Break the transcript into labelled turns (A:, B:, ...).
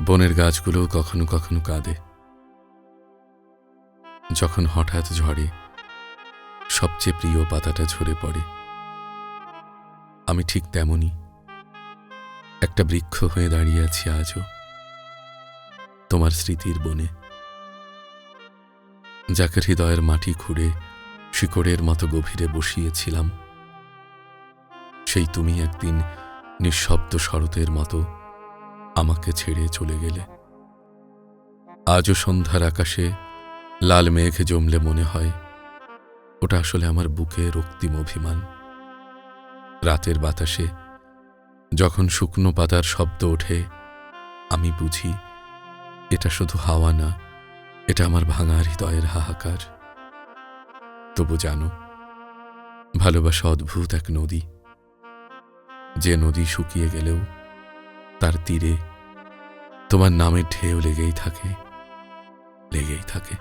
A: বনের গাছগুলো কখনো কখনো কাঁদে যখন হঠাৎ ঝড়ে সবচেয়ে প্রিয় পাতাটা ঝরে পড়ে। আমি ঠিক তেমনই একটা বৃক্ষ হয়ে দাঁড়িয়ে আছি আজও তোমার স্মৃতির বনে, যাকে হৃদয়ের মাটি খুঁড়ে শিকড়ের মতো গভীরে বসিয়েছিলাম। সেই তুমি একদিন নিঃশব্দ শরতের মতো আমাকে ছেড়ে চলে গেলে। আজও সন্ধ্যার আকাশে লাল মেঘ জমলে মনে হয় ওটা আসলে আমার বুকে রক্তিম অভিমান। রাতের বাতাসে যখন শুকনো পাতার শব্দ ওঠে, আমি বুঝি এটা শুধু হাওয়া না, এটা আমার ভাঙা হৃদয়ের হাহাকার। তবু জানো, ভালোবাসা অদ্ভুত এক নদী, যে নদী শুকিয়ে গেলেও তার তীরে তোমার নামের ঢেউ লেগেই থাকে, লেগেই থাকে।